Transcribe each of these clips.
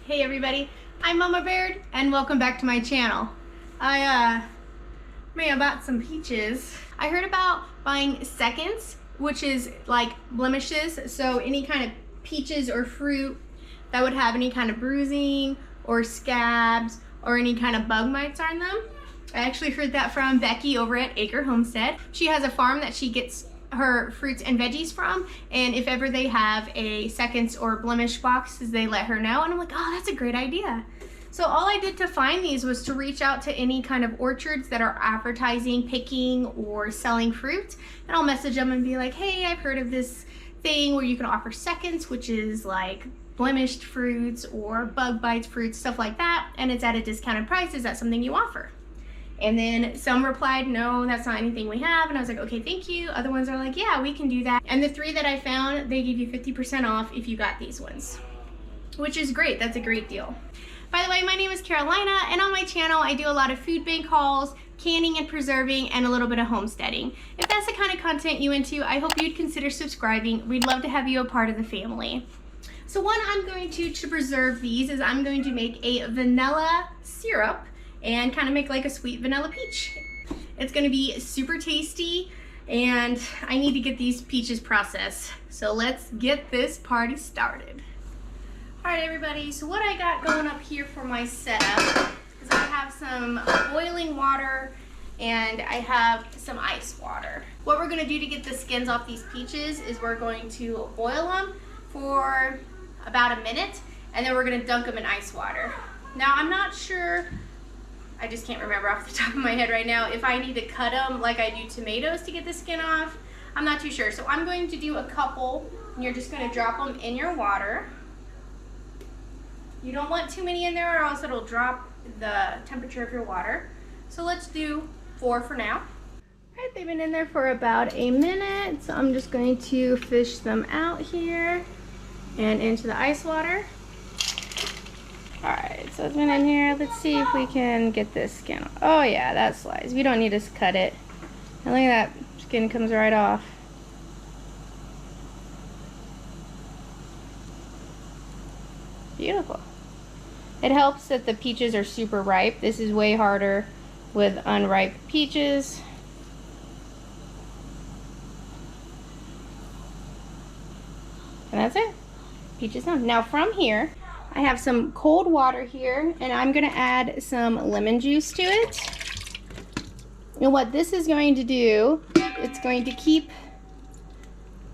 Hey everybody, I'm Mama Baird and welcome back to my channel. I bought some peaches. I heard about buying seconds, which is like blemishes, so any kind of peaches or fruit that would have any kind of bruising or scabs or any kind of bug mites on them. I actually heard that from Becky over at Acre Homestead. She has a farm that she gets her fruits and veggies from, and if ever they have a seconds or blemish boxes, they let her know, and I'm like, oh, that's a great idea. So all I did to find these was to reach out to any kind of orchards that are advertising, picking, or selling fruit, and I'll message them and be like, hey, I've heard of this thing where you can offer seconds, which is like blemished fruits or bug bites fruits, stuff like that, and it's at a discounted price. Is that something you offer? And then some replied, no, that's not anything we have. And I was like, okay, thank you. Other ones are like, yeah, we can do that. And the 3 that I found, they give you 50% off if you got these ones, which is great. That's a great deal. By the way, my name is Carolina, and on my channel, I do a lot of food bank hauls, canning and preserving, and a little bit of homesteading. If that's the kind of content you into, I hope you'd consider subscribing. We'd love to have you a part of the family. So what I'm going to preserve these is I'm going to make a vanilla syrup and kind of make like a sweet vanilla peach. It's gonna be super tasty, and I need to get these peaches processed. So let's get this party started. All right, everybody, so what I got going up here for my setup is I have some boiling water and I have some ice water. What we're gonna do to get the skins off these peaches is we're going to boil them for about a minute, and then we're gonna dunk them in ice water. Now, I'm not sure, I just can't remember off the top of my head right now if I need to cut them like I do tomatoes to get the skin off. I'm not too sure. So I'm going to do a couple, and you're just going to drop them in your water. You don't want too many in there or else it'll drop the temperature of your water. So let's do 4 for now. All right, they've been in there for about a minute. So I'm just going to fish them out here and into the ice water. Alright, so it's been in here. Let's see if we can get this skin off. Oh yeah, that slides. We don't need to cut it. And look at that, skin comes right off. Beautiful. It helps that the peaches are super ripe. This is way harder with unripe peaches. And that's it. Peaches done. Now from here, I have some cold water here, and I'm going to add some lemon juice to it. And what this is going to do, it's going to keep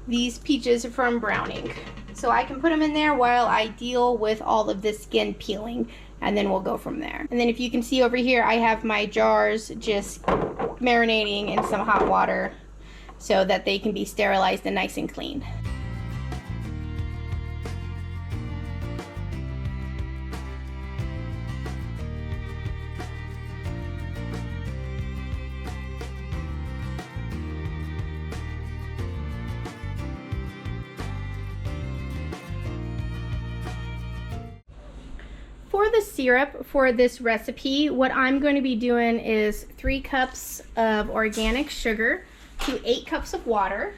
these peaches from browning. So I can put them in there while I deal with all of the skin peeling, and then we'll go from there. And then if you can see over here, I have my jars just marinating in some hot water so that they can be sterilized and nice and clean. For the syrup for this recipe, what I'm going to be doing is 3 cups of organic sugar to 8 cups of water.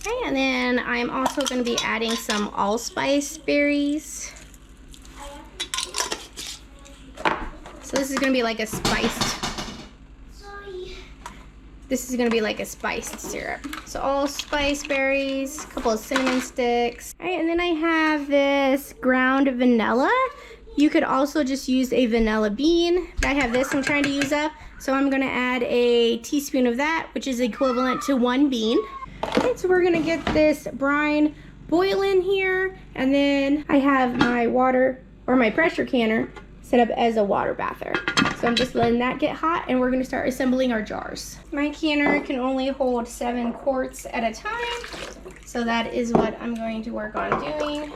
Okay, and then I'm also going to be adding some allspice berries. So this is going to be like a spiced. This is going to be like a spiced syrup. So allspice berries, a couple of cinnamon sticks. All right, and then I have this ground vanilla. You could also just use a vanilla bean. I have this I'm trying to use up. So I'm going to add a teaspoon of that, which is equivalent to 1 bean. Okay, so we're going to get this brine boiling here. And then I have my water, or my pressure canner, set up as a water bather. So I'm just letting that get hot, and we're going to start assembling our jars. My canner can only hold 7 quarts at a time, so that is what I'm going to work on doing.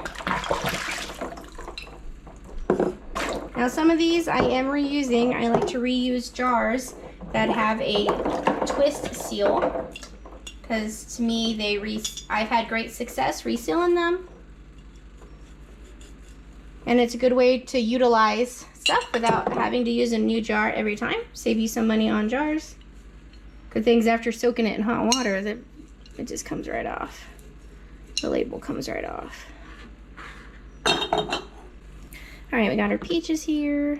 Now some of these I am reusing. I like to reuse jars that have a twist seal, because to me I've had great success resealing them, and it's a good way to utilize stuff without having to use a new jar every time. Save you some money on jars. Good things after soaking it in hot water that it just comes right off. The label comes right off. All right, we got our peaches here.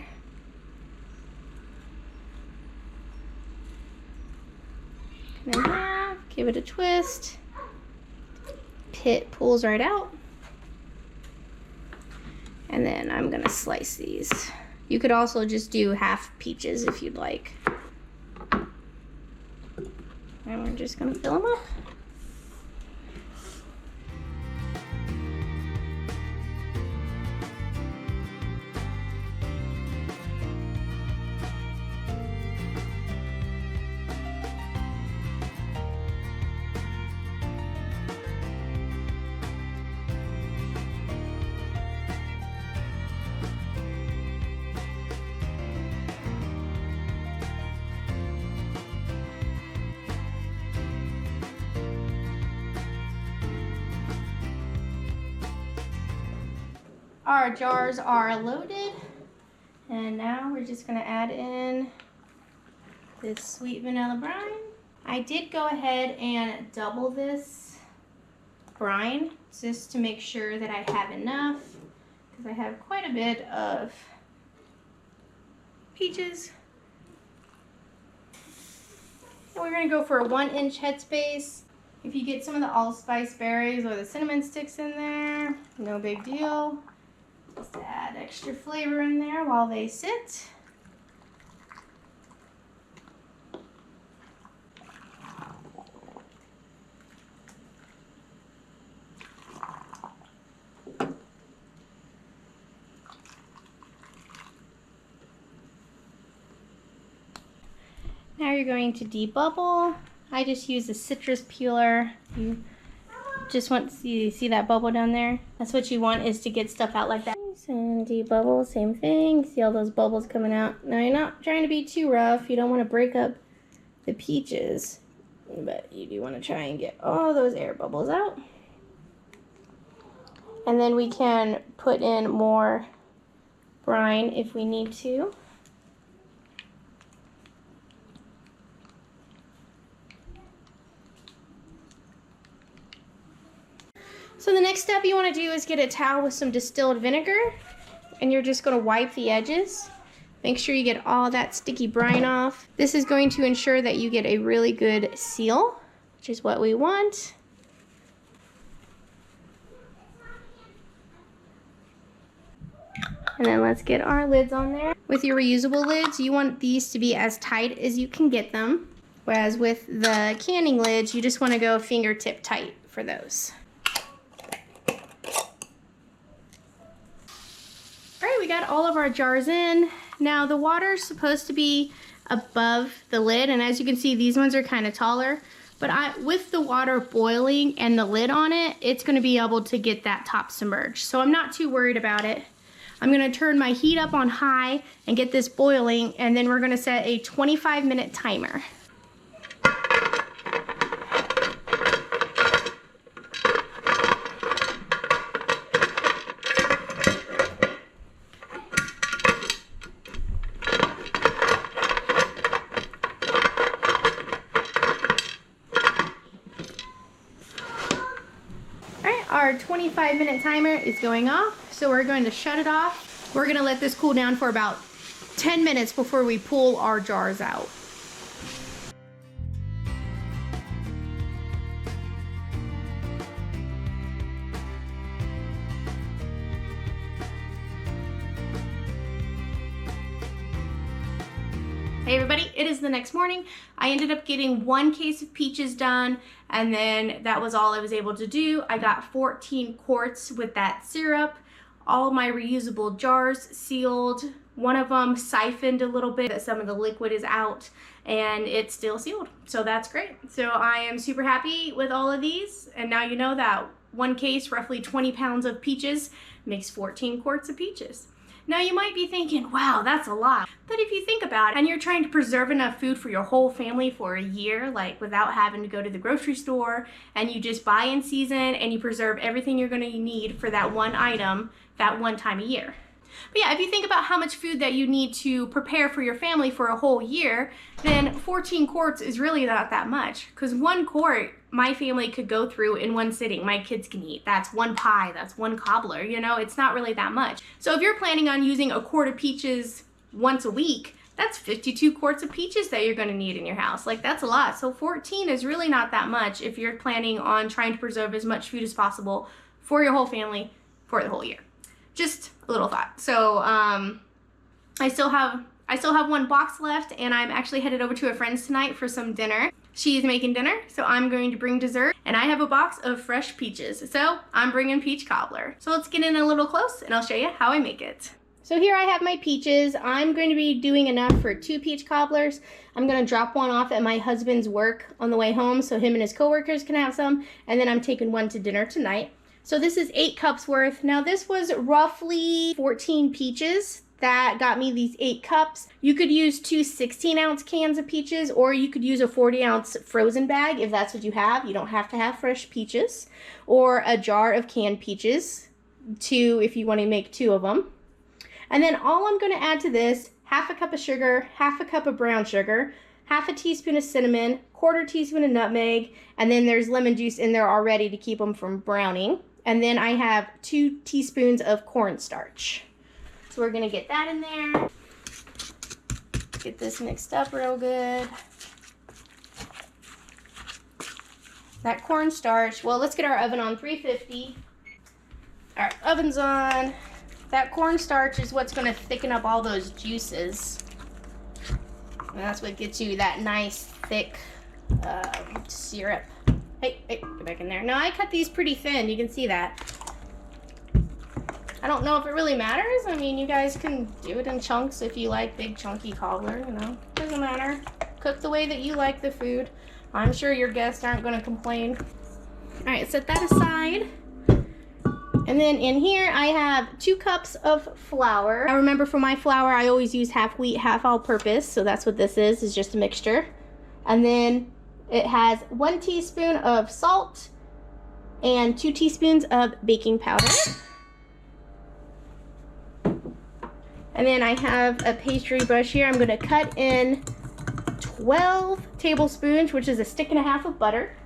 Cut in half, give it a twist. Pit pulls right out. And then I'm gonna slice these. You could also just do half peaches if you'd like. And we're just gonna fill them up. Our jars are loaded, and now we're just gonna add in this sweet vanilla brine. I did go ahead and double this brine just to make sure that I have enough, because I have quite a bit of peaches. And we're gonna go for a 1-inch headspace. If you get some of the allspice berries or the cinnamon sticks in there, no big deal. Just add extra flavor in there while they sit. Now you're going to debubble. I just use a citrus peeler. You just want to see that bubble down there? That's what you want, is to get stuff out like that. And debubble, same thing. See all those bubbles coming out? Now you're not trying to be too rough. You don't want to break up the peaches, but you do want to try and get all those air bubbles out. And then we can put in more brine if we need to. So the next step you want to do is get a towel with some distilled vinegar, and you're just going to wipe the edges. Make sure you get all that sticky brine off. This is going to ensure that you get a really good seal, which is what we want. And then let's get our lids on there. With your reusable lids, you want these to be as tight as you can get them. Whereas with the canning lids, you just want to go fingertip tight for those. Alright, we got all of our jars in. Now the water's supposed to be above the lid, and as you can see, these ones are kind of taller. But with the water boiling and the lid on it, it's going to be able to get that top submerged. So I'm not too worried about it. I'm going to turn my heat up on high and get this boiling, and then we're going to set a 25-minute timer. Our 25-minute timer is going off, so we're going to shut it off. We're going to let this cool down for about 10 minutes before we pull our jars out. Hey everybody, it is the next morning. I ended up getting 1 case of peaches done, and then that was all I was able to do. I got 14 quarts with that syrup, all my reusable jars sealed. One of them siphoned a little bit, that some of the liquid is out, and it's still sealed. So that's great. So I am super happy with all of these, and now you know that 1 case, roughly 20 pounds of peaches, makes 14 quarts of peaches. Now you might be thinking, wow, that's a lot. But if you think about it, and you're trying to preserve enough food for your whole family for a year, like without having to go to the grocery store, and you just buy in season and you preserve everything you're gonna need for that one item, that one time a year. But yeah, if you think about how much food that you need to prepare for your family for a whole year, then 14 quarts is really not that much. Because 1 quart, my family could go through in one sitting. My kids can eat. That's 1 pie, that's 1 cobbler, you know, it's not really that much. So if you're planning on using a quart of peaches once a week, that's 52 quarts of peaches that you're gonna need in your house. Like, that's a lot. So 14 is really not that much if you're planning on trying to preserve as much food as possible for your whole family for the whole year. Just a little thought. So I still have 1 box left, and I'm actually headed over to a friend's tonight for some dinner. She's making dinner, so I'm going to bring dessert, and I have a box of fresh peaches. So I'm bringing peach cobbler. So let's get in a little close, and I'll show you how I make it. So here I have my peaches. I'm going to be doing enough for 2 peach cobblers. I'm going to drop 1 off at my husband's work on the way home so him and his coworkers can have some, and then I'm taking 1 to dinner tonight. So this is 8 cups worth. Now this was roughly 14 peaches that got me these 8 cups. You could use 2 16-ounce cans of peaches, or you could use a 40-ounce frozen bag if that's what you have. You don't have to have fresh peaches. Or a jar of canned peaches, 2 if you want to make 2 of them. And then all I'm going to add to this, 1/2 cup of sugar, 1/2 cup of brown sugar, 1/2 teaspoon of cinnamon, 1/4 teaspoon of nutmeg, and then there's lemon juice in there already to keep them from browning. And then I have 2 teaspoons of cornstarch. So we're gonna get that in there. Get this mixed up real good. That cornstarch, well, let's get our oven on 350. All right, oven's on. That cornstarch is what's gonna thicken up all those juices. And that's what gets you that nice, thick syrup. Hey, get back in there. No, I cut these pretty thin. You can see that. I don't know if it really matters. I mean, you guys can do it in chunks if you like big, chunky cobbler, you know. Doesn't matter. Cook the way that you like the food. I'm sure your guests aren't going to complain. All right, set that aside. And then in here, I have 2 cups of flour. I remember for my flour, I always use half wheat, half all-purpose. So that's what this is just a mixture. And then it has 1 teaspoon of salt and 2 teaspoons of baking powder. And then I have a pastry brush here. I'm gonna cut in 12 tablespoons, which is 1.5 sticks of butter.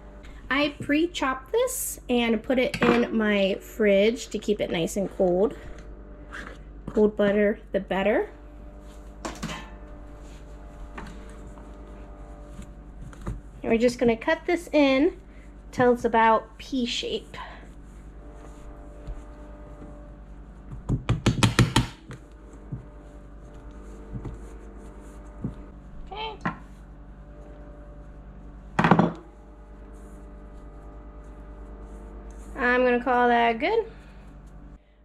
I pre-chopped this and put it in my fridge to keep it nice and cold. Cold butter, the better. And we're just gonna cut this in till it's about pea shape. Okay. I'm gonna call that good.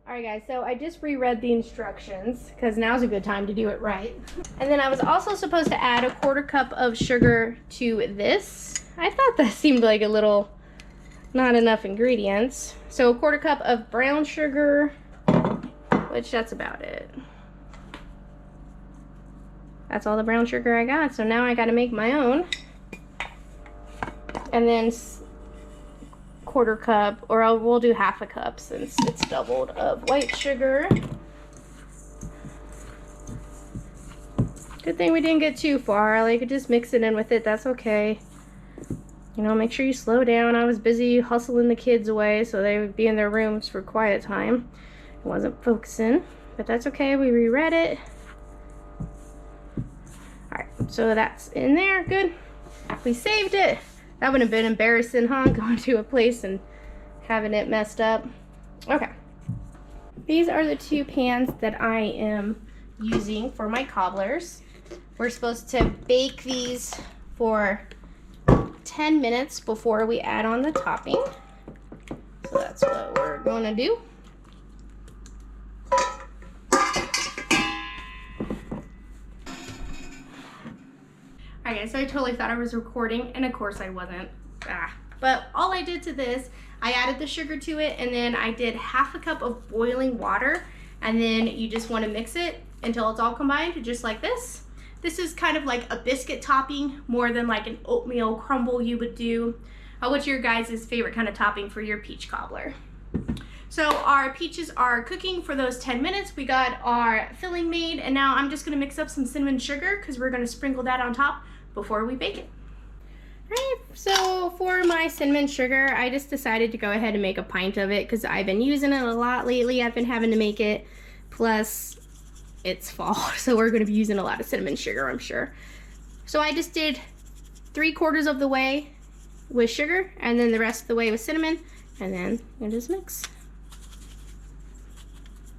Alright guys, so I just reread the instructions because now's a good time to do it right. And then I was also supposed to add 1/4 cup of sugar to this. I thought that seemed like a little not enough ingredients. So 1/4 cup of brown sugar, which that's about it. That's all the brown sugar I got. So now I got to make my own. And then 1/4 cup, or we'll do 1/2 cup since it's doubled, of white sugar. Good thing we didn't get too far. I could just mix it in with it. That's okay. You know, make sure you slow down. I was busy hustling the kids away so they would be in their rooms for quiet time. I wasn't focusing, but that's okay. We reread it. Alright, so that's in there. Good. We saved it. That would have been embarrassing, huh? Going to a place and having it messed up. Okay. These are the 2 pans that I am using for my cobblers. We're supposed to bake these for 10 minutes before we add on the topping. So that's what we're going to do. Alright guys, so I totally thought I was recording, and of course I wasn't. But all I did to this, I added the sugar to it, and then I did 1/2 cup of boiling water, and then you just want to mix it until it's all combined, just like this. This is kind of like a biscuit topping, more than like an oatmeal crumble you would do. What's your guys' favorite kind of topping for your peach cobbler? So our peaches are cooking for those 10 minutes. We got our filling made, and now I'm just gonna mix up some cinnamon sugar because we're gonna sprinkle that on top before we bake it. Alright, so for my cinnamon sugar, I just decided to go ahead and make a pint of it because I've been using it a lot lately. I've been having to make it, plus it's fall, so we're gonna be using a lot of cinnamon sugar, I'm sure. So I just did 3/4 of the way with sugar, and then the rest of the way with cinnamon, and then you just mix.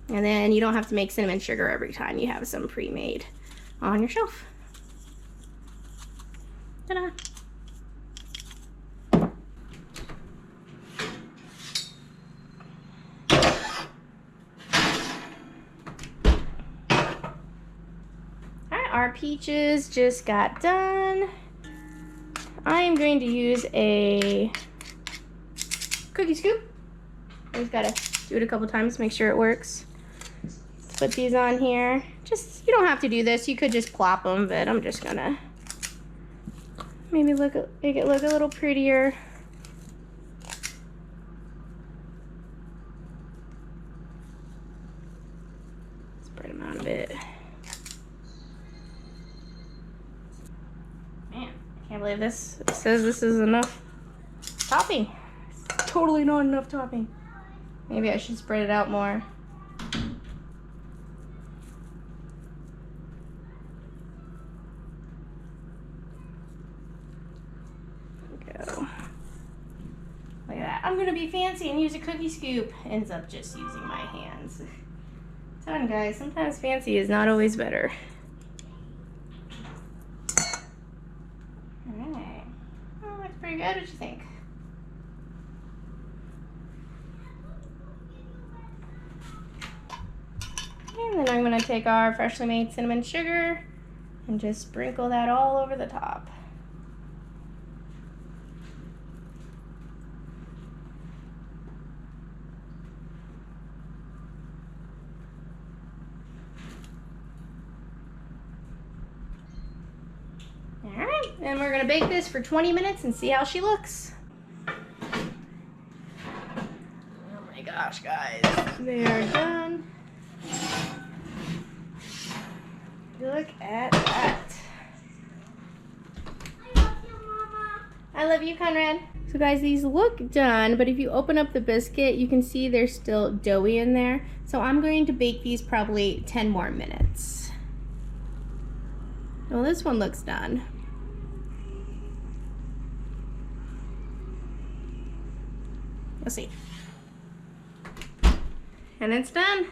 And then you don't have to make cinnamon sugar every time. You have some pre-made on your shelf. Ta-da! Alright, our peaches just got done. I am going to use a cookie scoop. I just gotta do it a couple times, make sure it works. Put these on here. Just, you don't have to do this. You could just plop them, but I'm just gonna maybe make it look a little prettier. Spread them out a bit. Man, I can't believe this. It says this is enough topping. It's totally not enough topping. Maybe I should spread it out more. Look at that. I'm gonna be fancy and use a cookie scoop. Ends up just using my hands. Done, guys. Sometimes fancy is not always better. Alright. Oh, that's pretty good. What you think? And then I'm gonna take our freshly made cinnamon sugar and just sprinkle that all over the top. Alright, and we're gonna bake this for 20 minutes and see how she looks. Oh my gosh, guys, they are done. Look at that. I love you, Mama. I love you, Conrad. So guys, these look done, but if you open up the biscuit, you can see they're still doughy in there. So I'm going to bake these probably 10 more minutes. Well, this one looks done. Let's see. And it's done.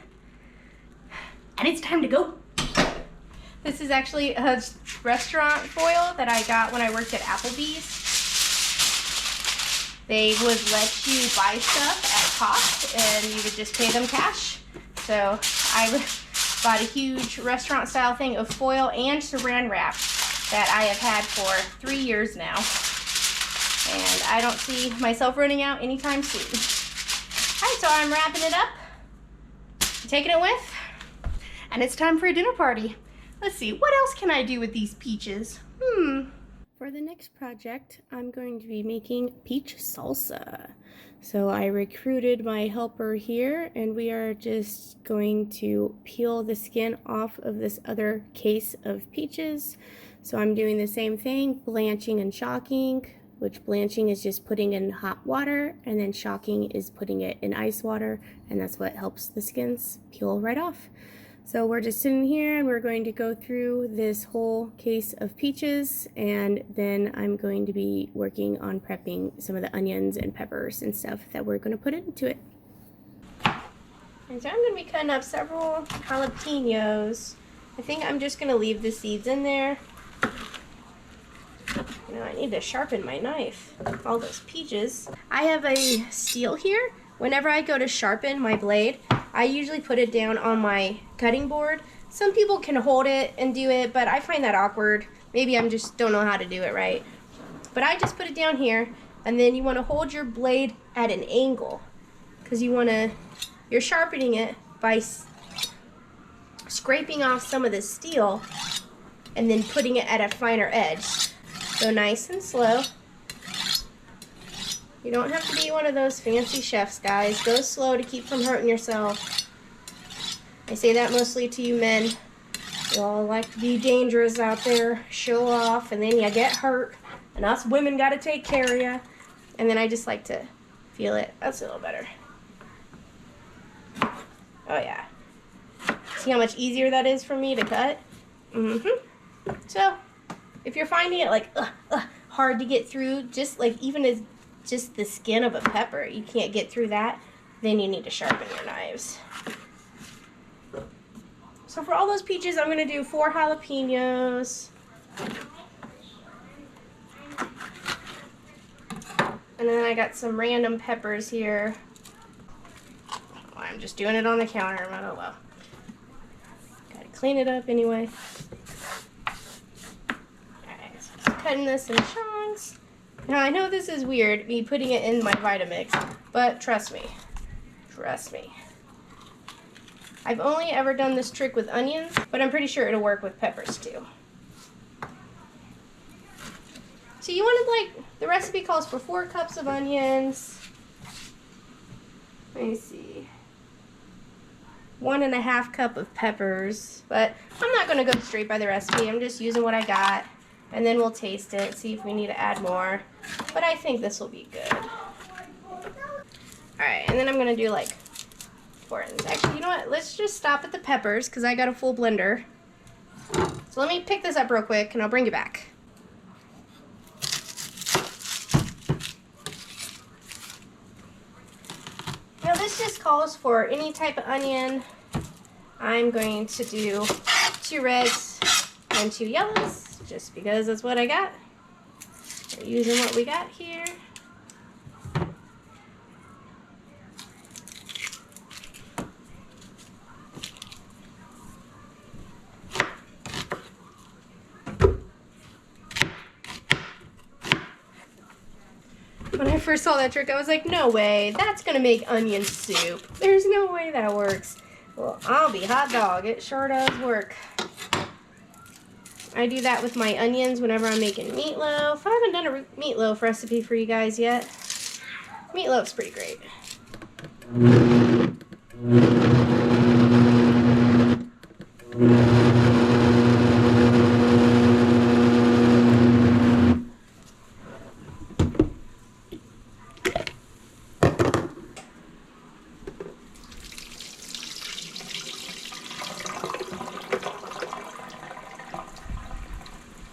And it's time to go. This is actually a restaurant foil that I got when I worked at Applebee's. They would let you buy stuff at cost and you would just pay them cash. So I bought a huge restaurant style thing of foil and saran wrap that I have had for 3 years now. And I don't see myself running out anytime soon. Alright, so I'm wrapping it up, taking it with, and it's time for a dinner party. Let's see, what else can I do with these peaches? For the next project, I'm going to be making peach salsa. So I recruited my helper here, and we are just going to peel the skin off of this other case of peaches. So I'm doing the same thing, blanching and shocking, which blanching is just putting in hot water, and then shocking is putting it in ice water, and that's what helps the skins peel right off. So we're just sitting here and we're going to go through this whole case of peaches, and then I'm going to be working on prepping some of the onions and peppers and stuff that we're going to put into it. And so I'm going to be cutting up several jalapenos. I think I'm just going to leave the seeds in there. You know, I need to sharpen my knife. All those peaches. I have a steel here. Whenever I go to sharpen my blade, I usually put it down on my cutting board. Some people can hold it and do it, but I find that awkward. Maybe I just don't know how to do it right. But I just put it down here, and then you want to hold your blade at an angle, because you're sharpening it by scraping off some of the steel and then putting it at a finer edge. So nice and slow. You don't have to be one of those fancy chefs, guys. Go slow to keep from hurting yourself. I say that mostly to you men. You all like to be dangerous out there, show off, and then you get hurt. And us women got to take care of you. And then I just like to feel it. That's a little better. Oh, yeah. See how much easier that is for me to cut? Mm-hmm. So, if you're finding it like hard to get through, just like even as just the skin of a pepper, you can't get through that, then you need to sharpen your knives. So for all those peaches, I'm going to do 4 jalapenos. And then I got some random peppers here. Well, I'm just doing it on the counter, might as well. Gotta clean it up anyway. Alright, so I'm cutting this in chunks. Now I know this is weird, me putting it in my Vitamix, but trust me. Trust me. I've only ever done this trick with onions, but I'm pretty sure it'll work with peppers too. So you wanted, like, the recipe calls for 4 cups of onions. Let me see. 1.5 cup of peppers. But I'm not going to go straight by the recipe. I'm just using what I got. And then we'll taste it, see if we need to add more. But I think this will be good. Alright, and then I'm going to do, like, 4 onions. Actually, you know what? Let's just stop at the peppers, because I got a full blender. So let me pick this up real quick, and I'll bring you back. Now this just calls for any type of onion. I'm going to do 2 reds and 2 yellows, just because that's what I got. We're using what we got here. When I first saw that trick, I was like, no way, that's gonna make onion soup. There's no way that works. Well, I'll be hot dog, it sure does work. I do that with my onions whenever I'm making meatloaf. I haven't done a meatloaf recipe for you guys yet. Meatloaf's pretty great.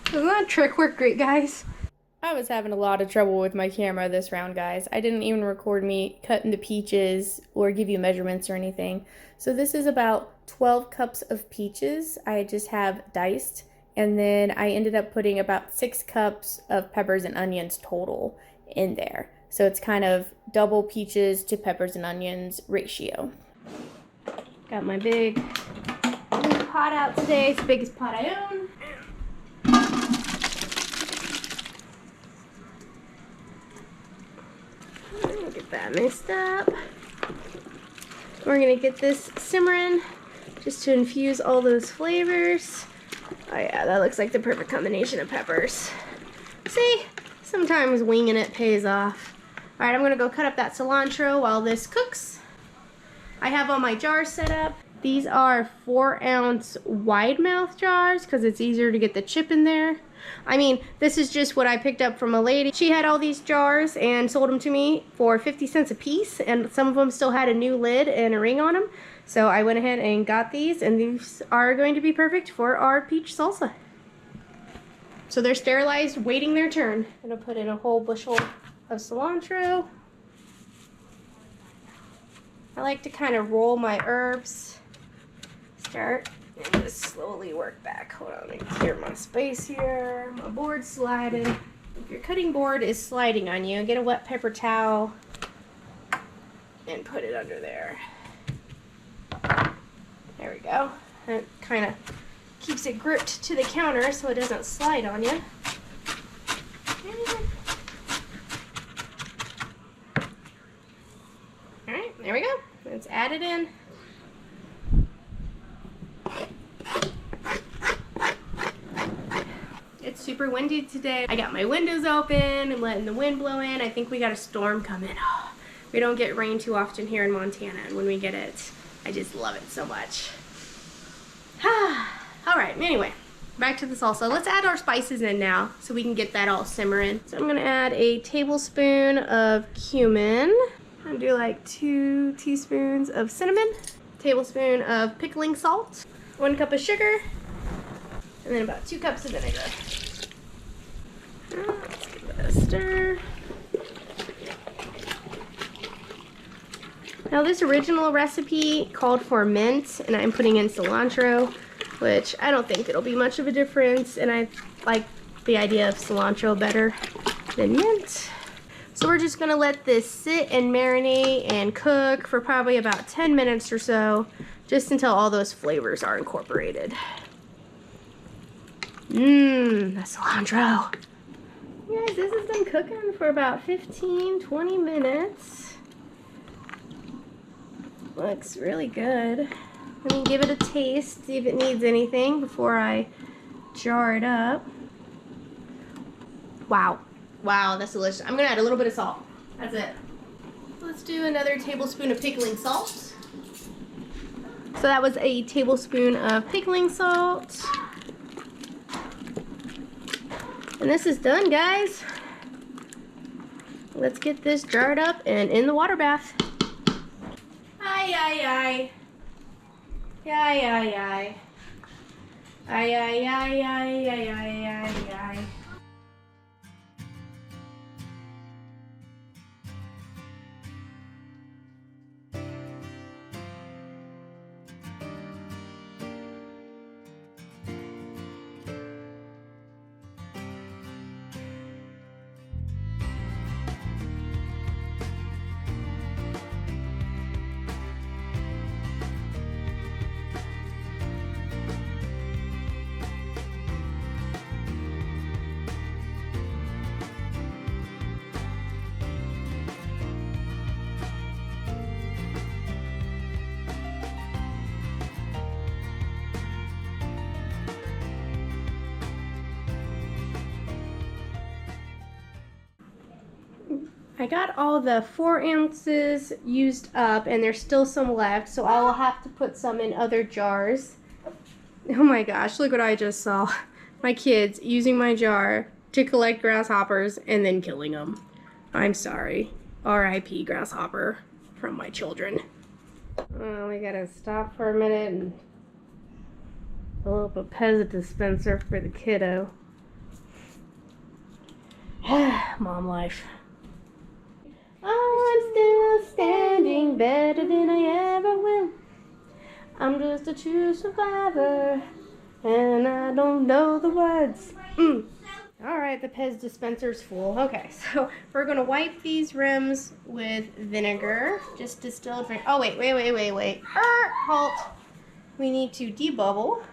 Doesn't that trick work great, guys? I was having a lot of trouble with my camera this round, guys. I didn't even record me cutting the peaches or give you measurements or anything. So this is about 12 cups of peaches I just have diced. And then I ended up putting about 6 cups of peppers and onions total in there. So it's kind of double peaches to peppers and onions ratio. Got my big pot out today. It's the biggest pot I own. Get that mixed up. We're gonna get this simmering just to infuse all those flavors. Oh yeah, that looks like the perfect combination of peppers. See, sometimes winging it pays off. All right, I'm gonna go cut up that cilantro while this cooks. I have all my jars set up. These are 4-ounce wide mouth jars because it's easier to get the chip in there. I mean, this is just what I picked up from a lady. She had all these jars and sold them to me for 50 cents a piece, and some of them still had a new lid and a ring on them. So I went ahead and got these, and these are going to be perfect for our peach salsa. So they're sterilized, waiting their turn. I'm gonna put in a whole bushel of cilantro. I like to kind of roll my herbs. Start and just slowly work back. Hold on, let me clear my space here. My board's sliding. If your cutting board is sliding on you, get a wet paper towel and put it under there. There we go. And it kind of keeps it gripped to the counter so it doesn't slide on you. Alright, there we go. Let's add it in. It's super windy today. I got my windows open. I'm letting the wind blow in. I think we got a storm coming. Oh, we don't get rain too often here in Montana, and when we get it, I just love it so much. All right, anyway, back to the salsa. Let's add our spices in now so we can get that all simmering. So I'm gonna add a tablespoon of cumin. I'm gonna do like 2 teaspoons of cinnamon, tablespoon of pickling salt, 1 cup of sugar, and then about 2 cups of vinegar. Let's give it a stir. Now this original recipe called for mint, and I'm putting in cilantro, which I don't think it'll be much of a difference, and I like the idea of cilantro better than mint. So we're just gonna let this sit and marinate and cook for probably about 10 minutes or so, just until all those flavors are incorporated. The cilantro. Guys, this has been cooking for about 15-20 minutes. Looks really good. Let me give it a taste, see if it needs anything before I jar it up. Wow. Wow, that's delicious. I'm gonna add a little bit of salt. That's it. Let's do another tablespoon of pickling salt. So that was a tablespoon of pickling salt. And this is done, guys. Let's get this jarred up and in the water bath. Ay, ay, ay. Ay, ay, ay. Ay, ay, ay, ay, ay, ay, ay, ay. I got all the 4 ounces used up, and there's still some left, so I will have to put some in other jars. Oh my gosh, look what I just saw. My kids using my jar to collect grasshoppers and then killing them. I'm sorry. R.I.P. grasshopper from my children. Oh, we gotta stop for a minute and fill up a Pectin dispenser for the kiddo. Mom life. I'm still standing better than I ever will. I'm just a true survivor, and I don't know the words. Alright, the Pez dispenser's full. Okay, so we're gonna wipe these rims with vinegar, just distilled vinegar. Oh, wait. Halt. We need to debubble.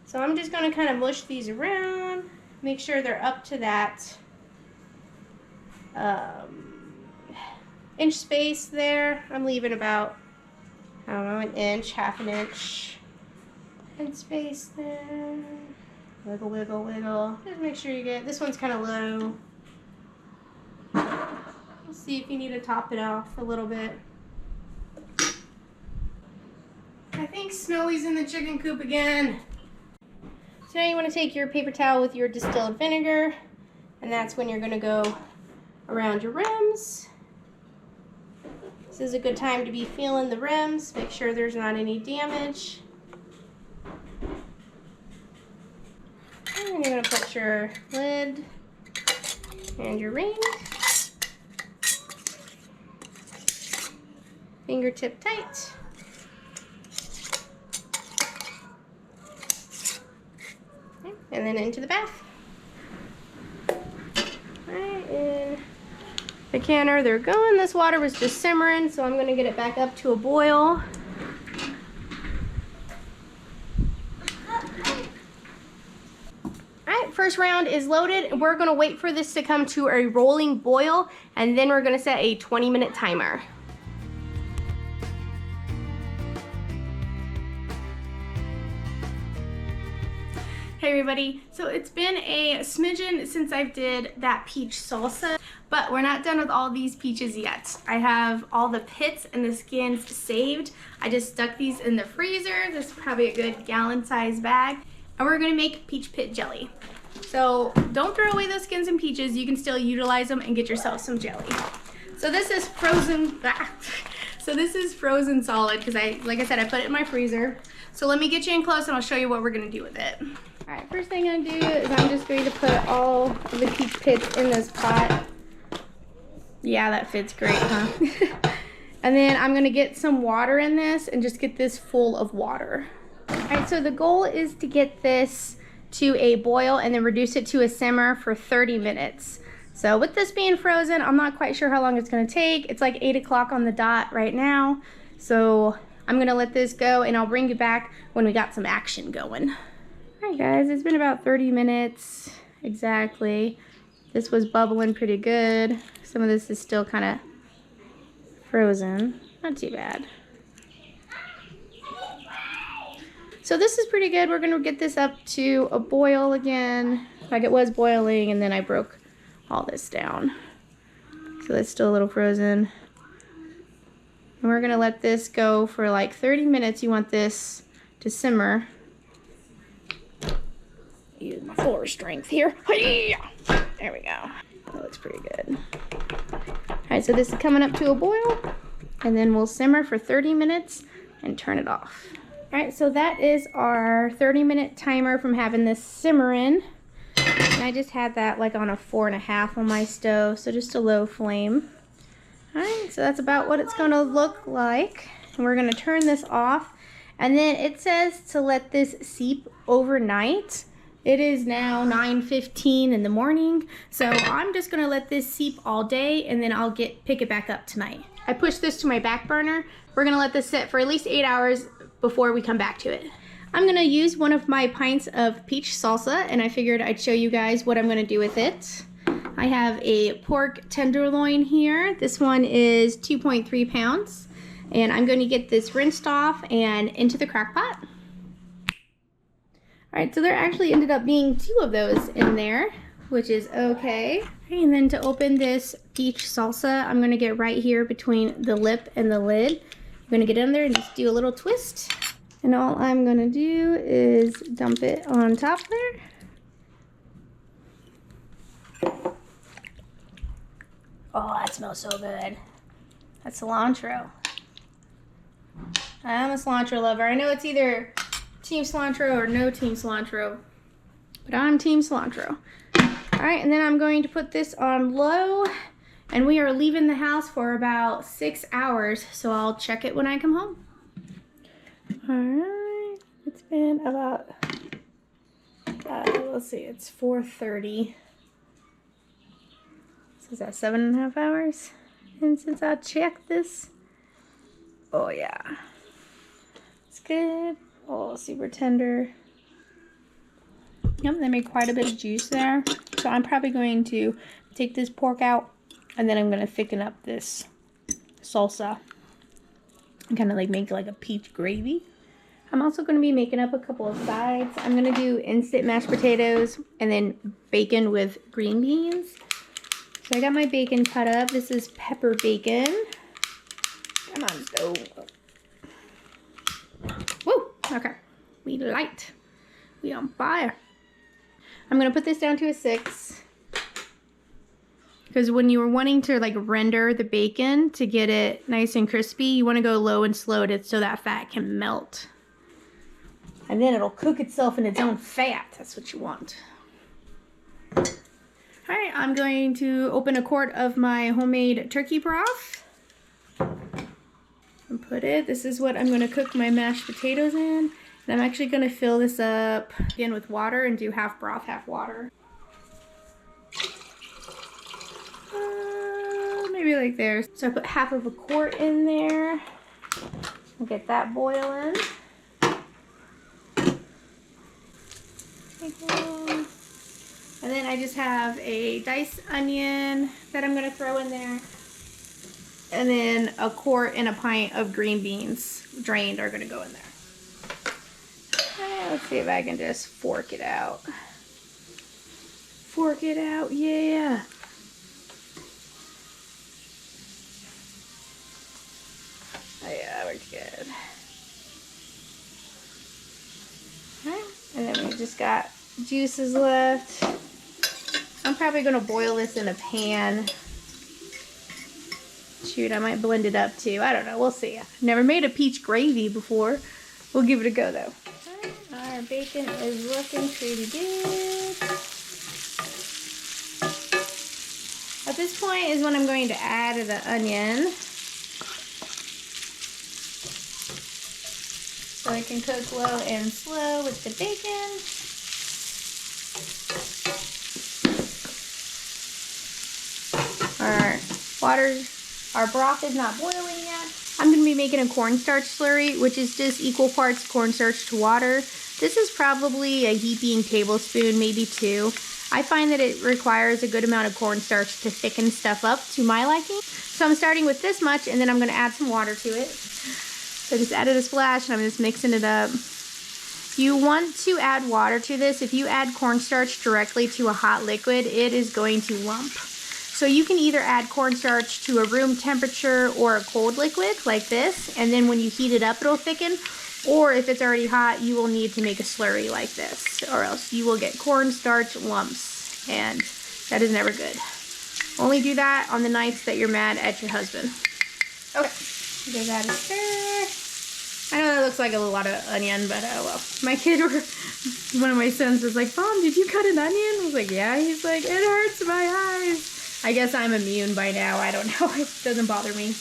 So I'm just gonna kind of mush these around, make sure they're up to that inch space there. I'm leaving about, I don't know, 1 inch, half an inch in space there. Wiggle, wiggle, wiggle. Just make sure you get, this one's kind of low. Let's see if you need to top it off a little bit. I think Snowy's in the chicken coop again. So now you want to take your paper towel with your distilled vinegar, and that's when you're going to go around your rims. This is a good time to be feeling the rims. Make sure there's not any damage. And you're going to put your lid and your ring. Fingertip tight. And then into the bath. Right in the canner, they're going. This water was just simmering, so I'm going to get it back up to a boil. Alright, first round is loaded. We're going to wait for this to come to a rolling boil, and then we're going to set a 20-minute timer. Hey everybody, so it's been a smidgen since I did that peach salsa, but we're not done with all these peaches yet. I have all the pits and the skins saved. I just stuck these in the freezer. This is probably a good gallon-sized bag. And we're gonna make peach pit jelly. So don't throw away those skins and peaches. You can still utilize them and get yourself some jelly. So this is frozen, frozen solid because like I said, I put it in my freezer. So let me get you in close and I'll show you what we're gonna do with it. All right, first thing I'm gonna do is I'm just going to put all of the peach pits in this pot. Yeah, that fits great, huh? And then I'm gonna get some water in this and just get this full of water. All right, so the goal is to get this to a boil and then reduce it to a simmer for 30 minutes. So with this being frozen, I'm not quite sure how long it's gonna take. It's like 8 o'clock on the dot right now. So I'm gonna let this go and I'll bring you back when we got some action going. All right guys, it's been about 30 minutes exactly. This was bubbling pretty good. Some of this is still kind of frozen. Not too bad. So this is pretty good. We're gonna get this up to a boil again. Like it was boiling and then I broke all this down. So it's still a little frozen. And we're gonna let this go for like 30 minutes. You want this to simmer. Use my floor strength here. There we go. That looks pretty good. All right, so this is coming up to a boil and then we'll simmer for 30 minutes and turn it off. All right, so that is our 30-minute timer from having this simmering. And I just had that like on a 4.5 on my stove, so just a low flame. All right, so that's about what it's gonna look like. And we're gonna turn this off. And then it says to let this seep overnight. It is now 9:15 in the morning. So I'm just gonna let this seep all day and then I'll pick it back up tonight. I pushed this to my back burner. We're gonna let this sit for at least 8 hours before we come back to it. I'm gonna use one of my pints of peach salsa and I figured I'd show you guys what I'm gonna do with it. I have a pork tenderloin here. This one is 2.3 pounds. And I'm going to get this rinsed off and into the crock pot. All right, so there actually ended up being 2 of those in there, which is okay. And then to open this peach salsa, I'm gonna get right here between the lip and the lid. I'm gonna get in there and just do a little twist. And all I'm gonna do is dump it on top there. Oh, that smells so good. That's cilantro. I'm a cilantro lover. I know it's either team cilantro or no team cilantro, but I'm team cilantro. All right, and then I'm going to put this on low, and we are leaving the house for about 6 hours, so I'll check it when I come home. All right, it's been about, let's see, it's 4:30. So is that 7.5 hours? And since I checked this, oh yeah, it's good. Oh, super tender. Yep, they made quite a bit of juice there. So I'm probably going to take this pork out and then I'm going to thicken up this salsa and kind of like make like a peach gravy. I'm also going to be making up a couple of sides. I'm going to do instant mashed potatoes and then bacon with green beans. So I got my bacon cut up. This is pepper bacon. Come on, stove. Woo, okay. We light. We on fire. I'm gonna put this down to a 6. Because when you were wanting to like render the bacon to get it nice and crispy, you want to go low and slow so that fat can melt. And then it'll cook itself in its own fat. That's what you want. Alright, I'm going to open a quart of my homemade turkey broth. And put it, this is what I'm going to cook my mashed potatoes in. And I'm actually going to fill this up again with water and do half broth, half water. Maybe like there. So I put half of a quart in there. I'll get that boiling. And then I just have a diced onion that I'm going to throw in there. And then a quart and a pint of green beans, drained, are going to go in there. Let's see if I can just fork it out. Fork it out, yeah. Oh yeah, we're good. Alright, and then we just got juices left. I'm probably gonna boil this in a pan. Shoot, I might blend it up too. I don't know, we'll see. I've never made a peach gravy before. We'll give it a go though. Alright, our bacon is looking pretty good. At this point is when I'm going to add the onion. So it can cook low and slow with the bacon. Our broth is not boiling yet. I'm going to be making a cornstarch slurry, which is just equal parts cornstarch to water. This is probably a heaping tablespoon, maybe 2. I find that it requires a good amount of cornstarch to thicken stuff up to my liking. So I'm starting with this much, and then I'm going to add some water to it. So I just added a splash, and I'm just mixing it up. You want to add water to this. If you add cornstarch directly to a hot liquid, it is going to lump. So you can either add cornstarch to a room temperature or a cold liquid like this, and then when you heat it up, it'll thicken. Or if it's already hot, you will need to make a slurry like this, or else you will get cornstarch lumps, and that is never good. Only do that on the nights that you're mad at your husband. Okay, give that a stir. I know that looks like a lot of onion, but oh well. My kid, one of my sons was like, "Mom, did you cut an onion?" I was like, "Yeah." He's like, "It hurts my eyes." I guess I'm immune by now. I don't know. It doesn't bother me.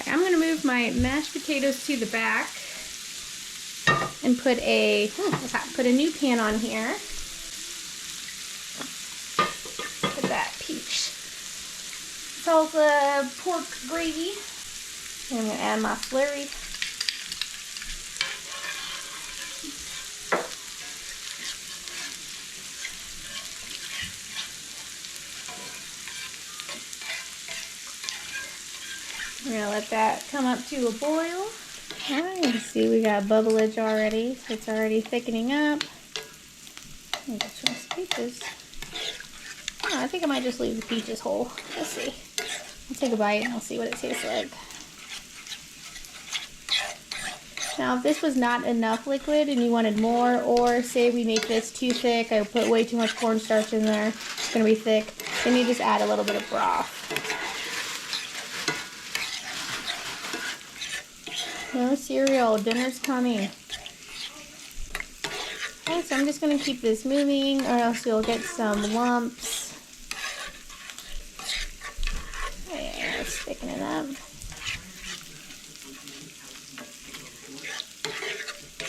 Okay, I'm going to move my mashed potatoes to the back and put a new pan on here. Put that peach salsa pork gravy. And I'm going to add my slurry. We're going to let that come up to a boil. Alright, you can see we got bubblage already, so it's already thickening up. Let me just try some peaches. Oh, I think I might just leave the peaches whole. Let's see. I'll take a bite and I'll see what it tastes like. Now, if this was not enough liquid and you wanted more, or say we make this too thick, I put way too much cornstarch in there, it's going to be thick, then you just add a little bit of broth. No cereal, dinner's coming. Okay, so I'm just going to keep this moving, or else you'll get some lumps. Okay, let's thicken it up.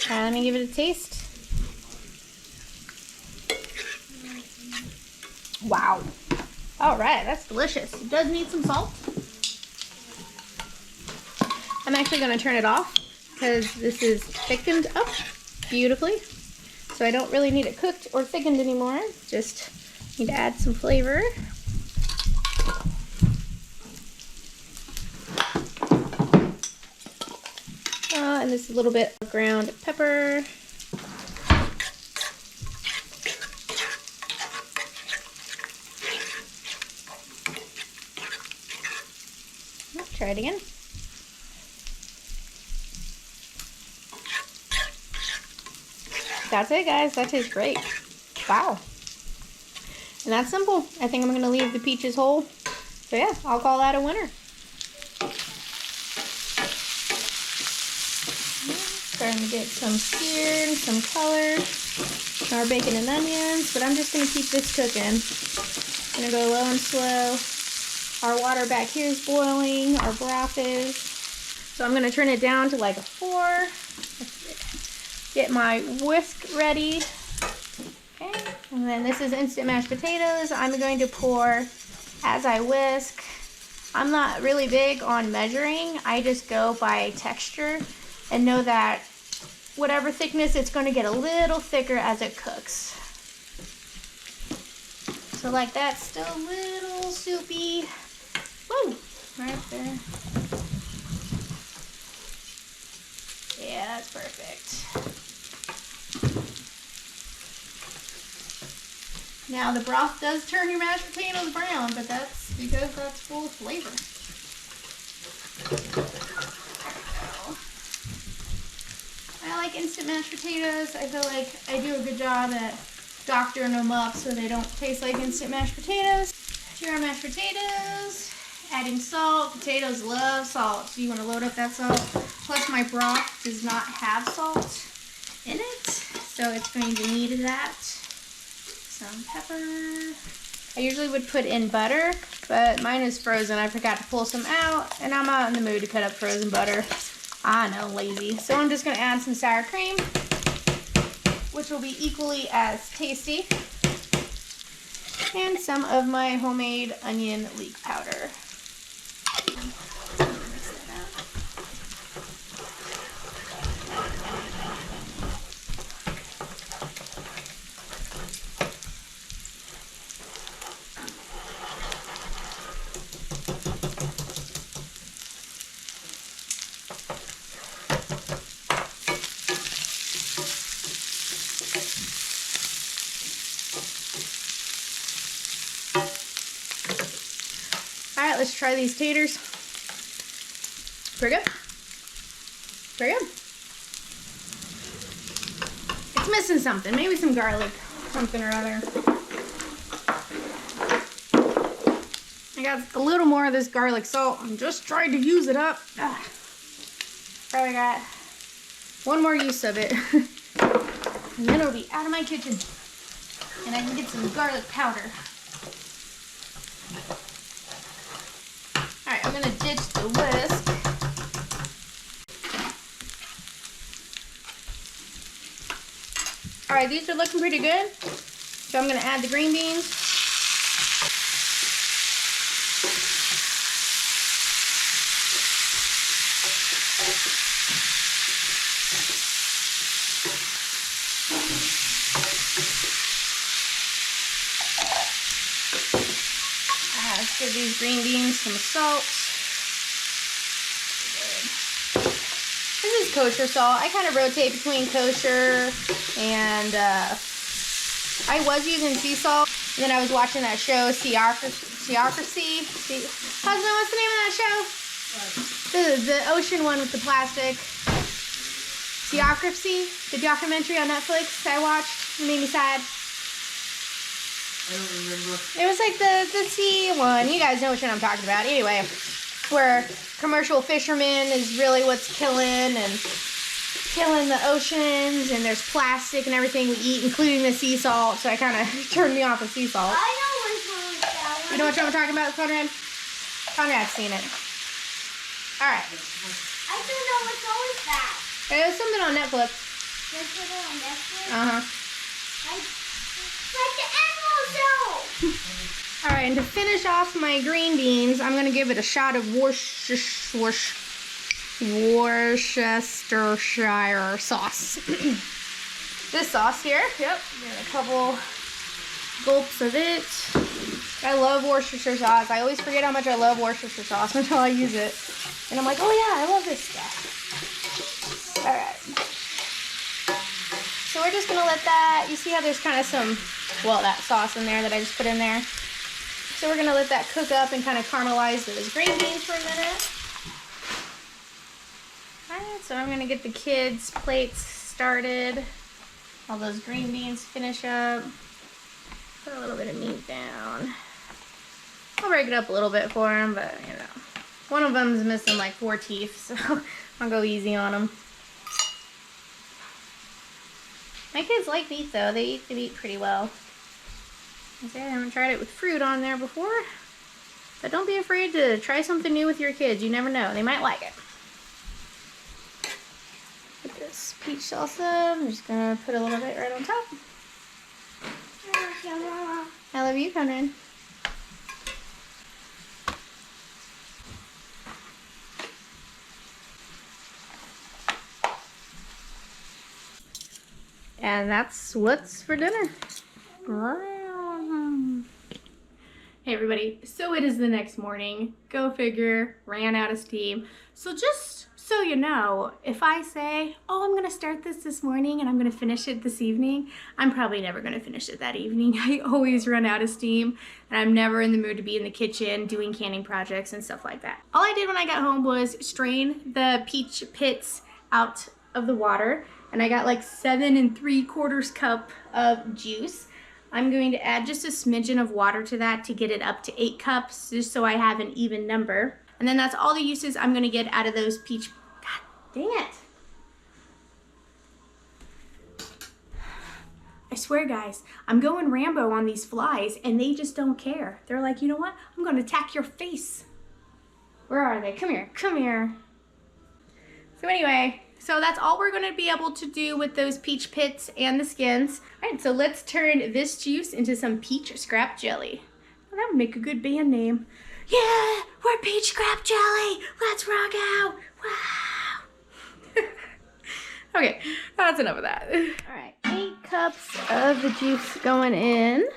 Let me give it a taste. Wow. Alright, that's delicious. It does need some salt. I'm actually going to turn it off because this is thickened up beautifully. So I don't really need it cooked or thickened anymore. Just need to add some flavor. And this is a little bit of ground pepper. Try it again. That's it, guys. That tastes great. Wow. And that's simple. I think I'm going to leave the peaches whole. So yeah, I'll call that a winner. Starting to get some sear and some color. Our bacon and onions, but I'm just going to keep this cooking. I'm going to go low and slow. Our water back here is boiling. Our broth is. So I'm going to turn it down to like a 4. Get my whisk ready. Okay, and then this is instant mashed potatoes. I'm going to pour as I whisk. I'm not really big on measuring. I just go by texture and know that whatever thickness, it's going to get a little thicker as it cooks. So like that, still a little soupy. Woo! Right there. Yeah, that's perfect. Perfect. Now the broth does turn your mashed potatoes brown, but that's because that's full of flavor. I like instant mashed potatoes. I feel like I do a good job at doctoring them up so they don't taste like instant mashed potatoes. Here are mashed potatoes. Adding salt. Potatoes love salt, so you want to load up that salt. Plus my broth does not have salt in it, so it's going to need that. Some pepper. I usually would put in butter, but mine is frozen. I forgot to pull some out, and I'm not in the mood to cut up frozen butter. I know, lazy. So I'm just going to add some sour cream, which will be equally as tasty, and some of my homemade onion leek powder. Alright, let's try these taters. Pretty good. Pretty good. It's missing something. Maybe some garlic. Something or other. I got a little more of this garlic salt. I'm just trying to use it up. Probably got one more use of it. And then it'll be out of my kitchen. And I can get some garlic powder. Alright, I'm going to ditch the whisk. Alright, these are looking pretty good. So I'm going to add the green beans. Let's give these green beans some salt. Good. This is kosher salt. I kind of rotate between kosher and I was using sea salt. And then I was watching that show, Seocracy. Husband, what's the name of that show? The ocean one with the plastic. Seocracy, the documentary on Netflix I watched. It made me sad. I don't remember. It was like the sea one. You guys know which one I'm talking about. Anyway, where commercial fishermen is really what's killing the oceans, and there's plastic and everything we eat, including the sea salt. So I kind of turned me off of sea salt. I know which one was that one. You know what I'm talking about, Conrad? Conrad's seen it. All right. I don't know which one was that. It was something on Netflix. Which one on Netflix? Like the animal show. All right, and to finish off my green beans, I'm gonna give it a shot of Worcestershire sauce. This sauce here, yep, a couple gulps of it. I love Worcestershire sauce. I always forget how much I love Worcestershire sauce until I use it. And I'm like, oh yeah, I love this stuff. All right. So we're just gonna let that, you see how there's kind of some, well, that sauce in there that I just put in there. So we're gonna let that cook up and kind of caramelize those green beans for a minute. Alright, so I'm gonna get the kids' plates started. All those green beans finish up. Put a little bit of meat down. I'll break it up a little bit for them, but you know, one of them's missing like 4 teeth, so I'll go easy on them. My kids like meat though. They eat the meat pretty well. I haven't tried it with fruit on there before. But don't be afraid to try something new with your kids. You never know. They might like it. Put this peach salsa. I'm just going to put a little bit right on top. I love you, Conrad. And that's what's for dinner. Hey everybody, so it is the next morning. Go figure, ran out of steam. So just so you know, if I say, oh, I'm gonna start this morning and I'm gonna finish it this evening, I'm probably never gonna finish it that evening. I always run out of steam and I'm never in the mood to be in the kitchen doing canning projects and stuff like that. All I did when I got home was strain the peach pits out of the water, and I got like 7 3/4 cup of juice. I'm going to add just a smidgen of water to that to get it up to 8 cups, just so I have an even number. And then that's all the uses I'm gonna get out of those peach. God dang it. I swear, guys, I'm going Rambo on these flies and they just don't care. They're like, you know what? I'm gonna attack your face. Where are they? Come here, come here. So anyway, so that's all we're gonna be able to do with those peach pits and the skins. All right, so let's turn this juice into some peach scrap jelly. Well, that would make a good band name. Yeah, we're peach scrap jelly. Let's rock out. Wow. Okay, that's enough of that. All right, 8 cups of the juice going in.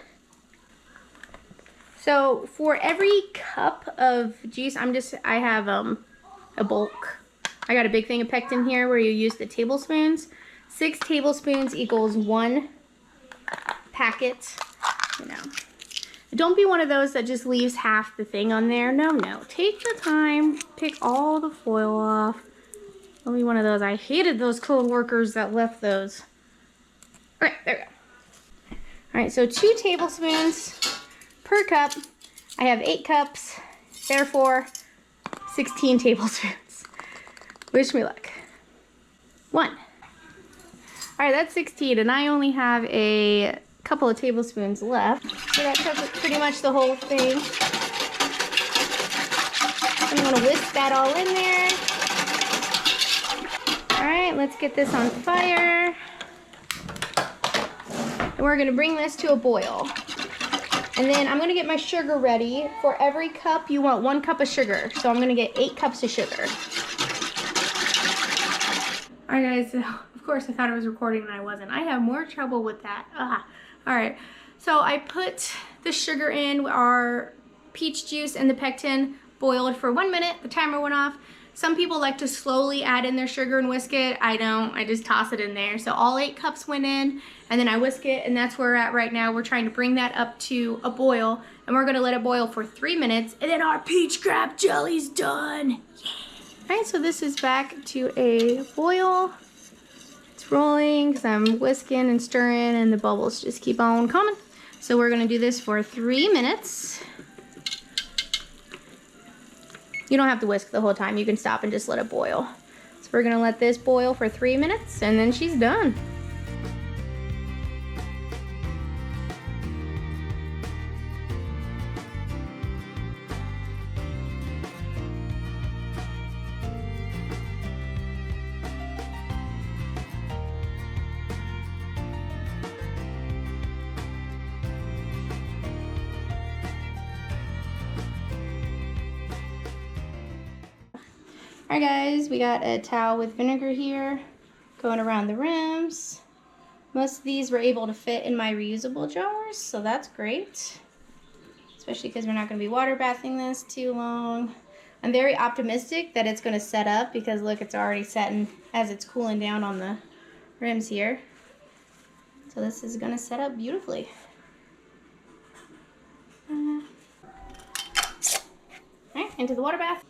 So for every cup of juice, I have a bulk. I got a big thing of pectin here where you use the tablespoons. 6 tablespoons equals 1 packet, you know. Don't be one of those that just leaves half the thing on there. No, no. Take the time, pick all the foil off. Don't be one of those. I hated those co-workers that left those. All right, there we go. All right, so 2 tablespoons per cup. I have 8 cups, therefore 16 tablespoons. Wish me luck. 1. All right, that's 16, and I only have a couple of tablespoons left. So that covers pretty much the whole thing. I'm gonna whisk that all in there. All right, let's get this on fire. And we're gonna bring this to a boil. And then I'm gonna get my sugar ready. For every cup, you want 1 cup of sugar. So I'm gonna get 8 cups of sugar. All right, guys, so of course I thought I was recording and I wasn't. I have more trouble with that. All right, so I put the sugar in, our peach juice and the pectin boiled for 1 minute. The timer went off. Some people like to slowly add in their sugar and whisk it. I don't, I just toss it in there. So all 8 cups went in and then I whisk it, and that's where we're at right now. We're trying to bring that up to a boil, and we're gonna let it boil for 3 minutes, and then our peach scrap jelly's done. Yeah. All right, so this is back to a boil. It's rolling because I'm whisking and stirring and the bubbles just keep on coming. So we're gonna do this for 3 minutes. You don't have to whisk the whole time. You can stop and just let it boil. So we're gonna let this boil for 3 minutes and then she's done. Alright guys, we got a towel with vinegar here going around the rims. Most of these were able to fit in my reusable jars, so that's great. Especially because we're not going to be water bathing this too long. I'm very optimistic that it's going to set up because look, it's already setting as it's cooling down on the rims here. So this is going to set up beautifully. Alright, into the water bath.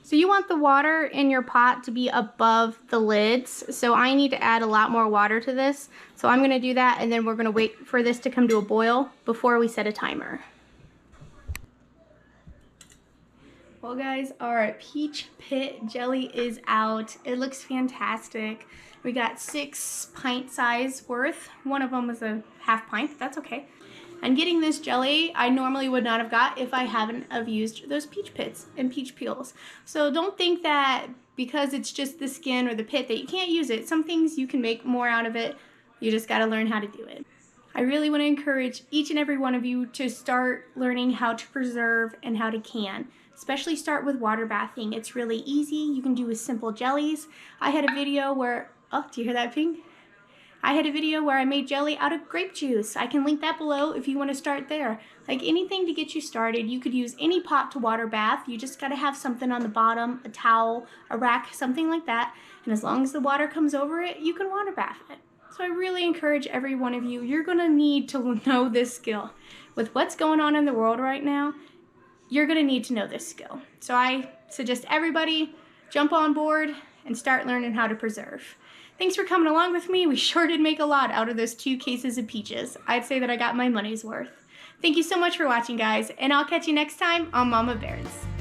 So you want the water in your pot to be above the lids. So I need to add a lot more water to this. So I'm gonna do that and then we're gonna wait for this to come to a boil before we set a timer. Well guys, our peach pit jelly is out. It looks fantastic. We got 6 pint size worth. One of them was a half pint, that's okay. And getting this jelly, I normally would not have got if I haven't have used those peach pits and peach peels. So don't think that because it's just the skin or the pit that you can't use it. Some things you can make more out of it. You just gotta learn how to do it. I really wanna encourage each and every one of you to start learning how to preserve and how to can. Especially start with water bathing. It's really easy. You can do with simple jellies. I had a video where, oh, do you hear that ping? I had a video where I made jelly out of grape juice. I can link that below if you want to start there. Like anything to get you started. You could use any pot to water bath. You just got to have something on the bottom, a towel, a rack, something like that. And as long as the water comes over it, you can water bath it. So I really encourage every one of you, you're going to need to know this skill. With what's going on in the world right now, you're going to need to know this skill. So I suggest everybody jump on board and start learning how to preserve. Thanks for coming along with me. We sure did make a lot out of those 2 cases of peaches. I'd say that I got my money's worth. Thank you so much for watching, guys, and I'll catch you next time on Mama Baird's.